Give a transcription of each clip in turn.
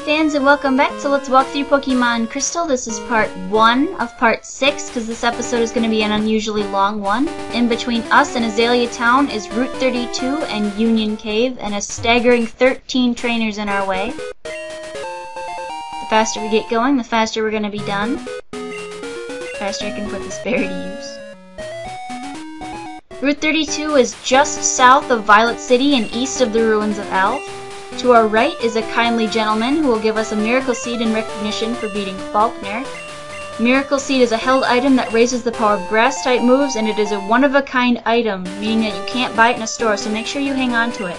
fans, and welcome back to Let's Walk Through Pokemon Crystal. This is part 1 of part 6, because this episode is going to be an unusually long one. In between us and Azalea Town is Route 32 and Union Cave, and a staggering 13 trainers in our way. The faster we get going, the faster we're going to be done. The faster I can put this berry to use. Route 32 is just south of Violet City and east of the ruins of Elf. To our right is a kindly gentleman who will give us a Miracle Seed in recognition for beating Faulkner. Miracle Seed is a held item that raises the power of Grass-type moves, and it is a one-of-a-kind item, meaning that you can't buy it in a store, so make sure you hang on to it.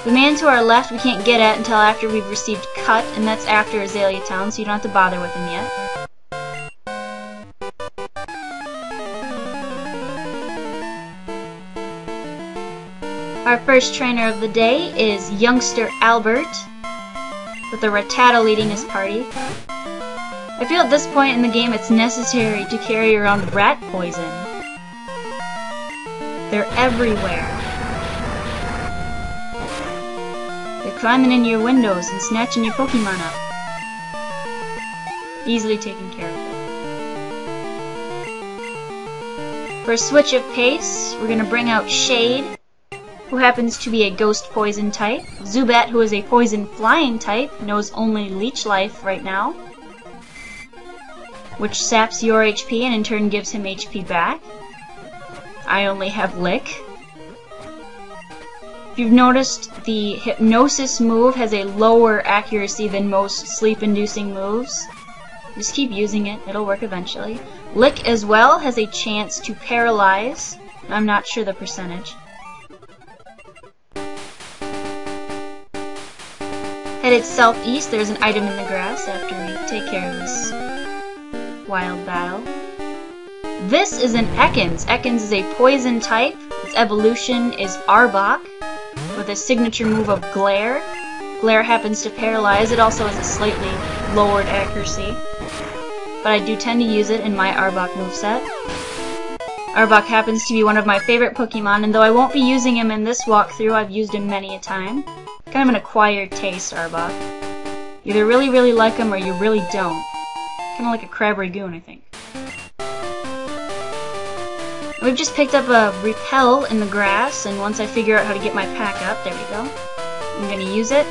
The man to our left we can't get at until after we've received Cut, and that's after Azalea Town, so you don't have to bother with him yet. Our first trainer of the day is youngster Albert, with a Rattata leading his party. I feel at this point in the game it's necessary to carry around rat poison. They're everywhere. They're climbing into your windows and snatching your Pokemon up. Easily taken care of. For a switch of pace, we're going to bring out Shade, who happens to be a ghost poison type. Zubat, who is a poison flying type, knows only Leech Life right now, which saps your HP and in turn gives him HP back. I only have Lick. If you've noticed, the Hypnosis move has a lower accuracy than most sleep-inducing moves. Just keep using it, it'll work eventually. Lick as well has a chance to paralyze. I'm not sure the percentage. Headed southeast, there's an item in the grass after we take care of this wild battle. This is an Ekans. Ekans is a poison type. Its evolution is Arbok, with a signature move of Glare. Glare happens to paralyze. It also has a slightly lowered accuracy, but I do tend to use it in my Arbok moveset. Arbok happens to be one of my favorite Pokemon, and though I won't be using him in this walkthrough, I've used him many a time. Kind of an acquired taste, Arbok. You either really, really like him or you really don't. Kind of like a Crab Ragoon, I think. We've just picked up a Repel in the grass, and once I figure out how to get my pack up, there we go. I'm going to use it.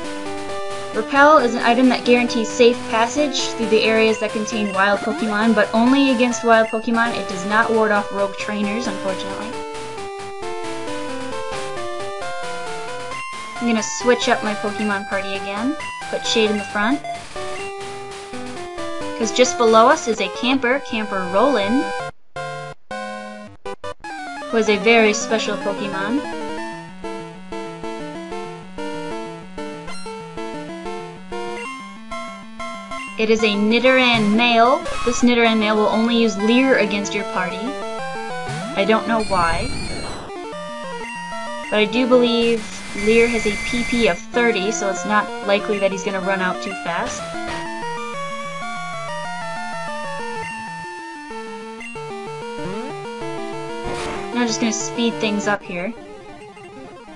Repel is an item that guarantees safe passage through the areas that contain wild Pokemon, but only against wild Pokemon. It does not ward off rogue trainers, unfortunately. I'm gonna switch up my Pokemon party again, put Shade in the front, because just below us is a Camper Rollin, who is a very special Pokemon. It is a Nidoran male. This Nidoran male will only use Leer against your party. I don't know why, but I do believe Leer has a PP of 30, so it's not likely that he's going to run out too fast. Now I'm just going to speed things up here.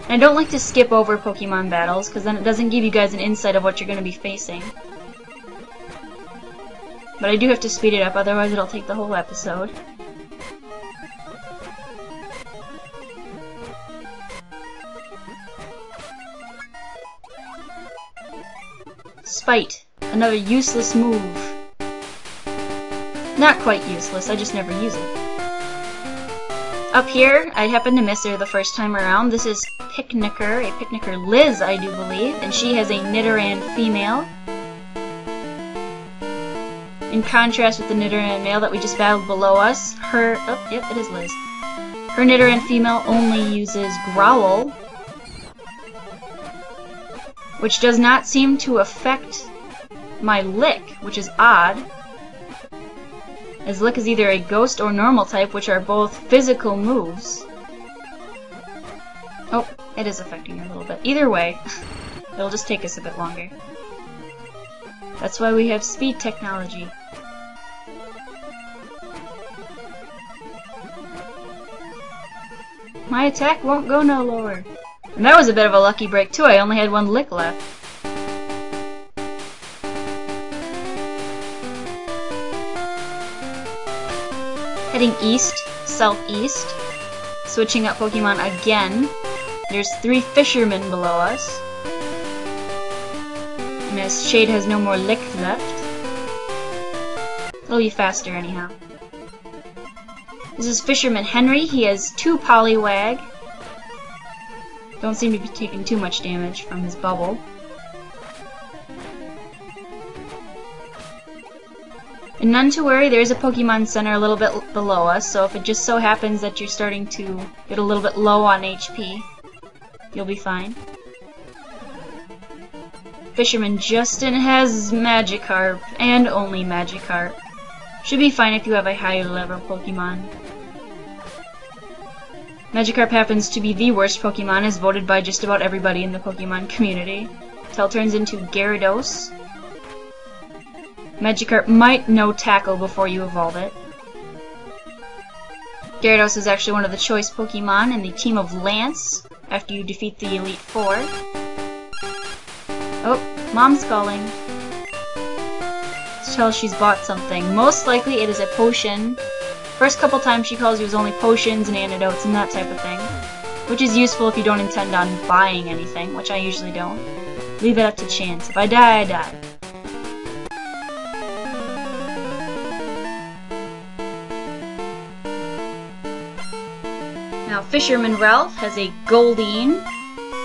And I don't like to skip over Pokemon battles, because then it doesn't give you guys an insight of what you're going to be facing. But I do have to speed it up, otherwise it'll take the whole episode. Spite. Another useless move. Not quite useless, I just never use it. Up here, I happened to miss her the first time around. This is Picnicker, a Picnicker Liz, I do believe, and she has a Nidoran female. In contrast with the Nidoran male that we just battled below us, her... oh, yep, it is Liz. Her Nidoran female only uses Growl, which does not seem to affect my Lick, which is odd, as Lick is either a ghost or normal type, which are both physical moves. Oh, it is affecting her a little bit. Either way, it'll just take us a bit longer. That's why we have speed technology. My attack won't go no lower. And that was a bit of a lucky break too, I only had one lick left. Heading east, southeast, switching up Pokemon again. There's 3 fishermen below us. And as Shade has no more lick left, it'll be faster anyhow. This is Fisherman Henry. He has 2 Poliwag. Don't seem to be taking too much damage from his bubble. And none to worry, there's a Pokemon Center a little bit below us, so if it just so happens that you're starting to get a little bit low on HP, you'll be fine. Fisherman Justin has Magikarp, and only Magikarp. Should be fine if you have a higher level Pokemon. Magikarp happens to be the worst Pokemon, as voted by just about everybody in the Pokemon community. Till it turns into Gyarados. Magikarp might know Tackle before you evolve it. Gyarados is actually one of the choice Pokemon in the team of Lance, after you defeat the Elite Four. Oh, Mom's calling. Let's tell her she's bought something. Most likely it is a potion. First couple times she calls you, it was only potions and antidotes and that type of thing. Which is useful if you don't intend on buying anything, which I usually don't. Leave it up to chance. If I die, I die. Now, Fisherman Ralph has a Goldeen,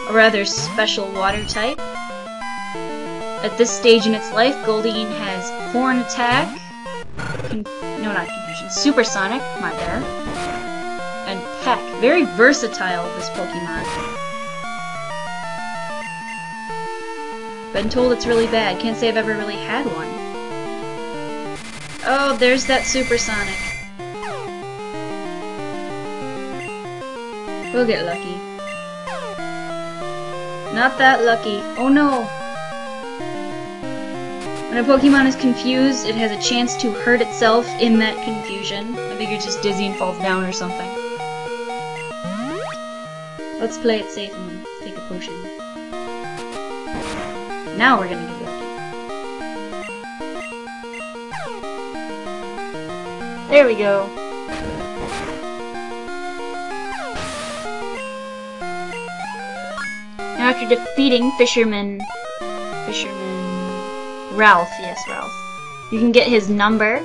a rather special water type. At this stage in its life, Goldeen has Horn Attack, no, not Confusion, Supersonic, my bad, and Peck. Very versatile, this Pokemon. Been told it's really bad. Can't say I've ever really had one. Oh, there's that Supersonic. We'll get lucky. Not that lucky. Oh no! When a Pokemon is confused, it has a chance to hurt itself in that confusion. I think it's just dizzy and falls down or something. Let's play it safe and take a potion. Now we're gonna get lucky. There we go. Now after defeating Fisherman Ralph, yes, Ralph, you can get his number.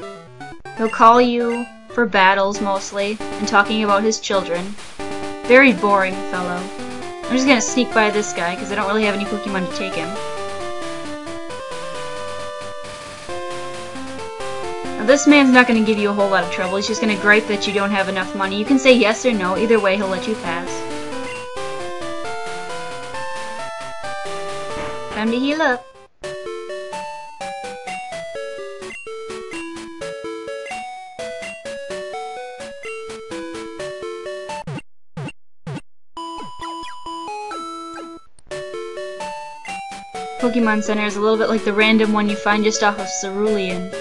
He'll call you for battles mostly, and talking about his children. Very boring fellow. I'm just gonna sneak by this guy, because I don't really have any Pokemon to take him. Now this man's not gonna give you a whole lot of trouble, he's just gonna gripe that you don't have enough money. You can say yes or no, either way he'll let you pass. Time to heal up. Pokemon Center is a little bit like the random one you find just off of Cerulean,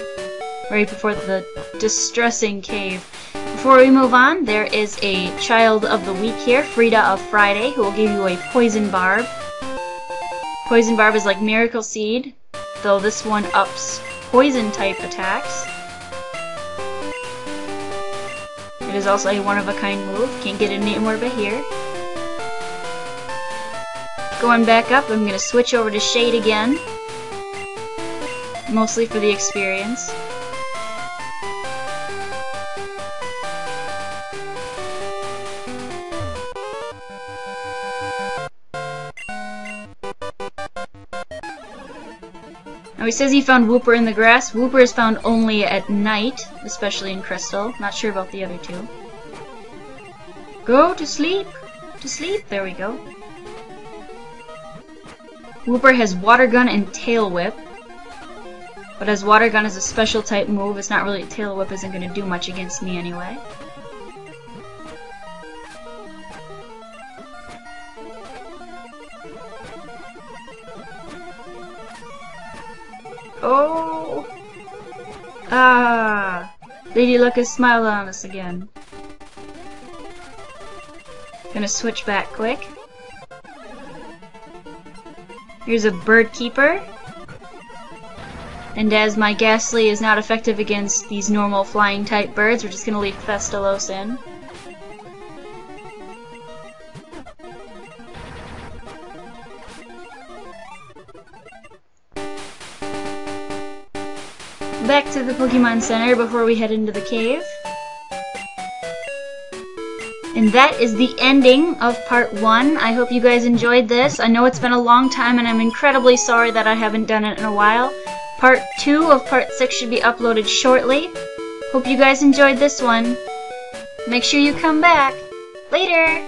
right before the distressing cave. Before we move on, there is a Child of the Week here, Frida of Friday, who will give you a Poison Barb. Poison Barb is like Miracle Seed, though this one ups Poison type attacks. It is also a one-of-a-kind move, can't get it anywhere but here. Going back up, I'm going to switch over to Shade again, mostly for the experience. Now he says he found Wooper in the grass. Wooper is found only at night, especially in Crystal. Not sure about the other two. Go to sleep! To sleep! There we go. Wooper has Water Gun and Tail Whip. But as Water Gun is a special type move, it's not really, Tail Whip isn't going to do much against me anyway. Oh! Ah! Lady Luck is smiling on us again. Gonna switch back quick. Here's a bird keeper. And as my Ghastly is not effective against these normal flying type birds, we're just going to leave Festalos in. Back to the Pokemon Center before we head into the cave. And that is the ending of part 1. I hope you guys enjoyed this. I know it's been a long time and I'm incredibly sorry that I haven't done it in a while. Part 2 of part 6 should be uploaded shortly. Hope you guys enjoyed this one. Make sure you come back. Later!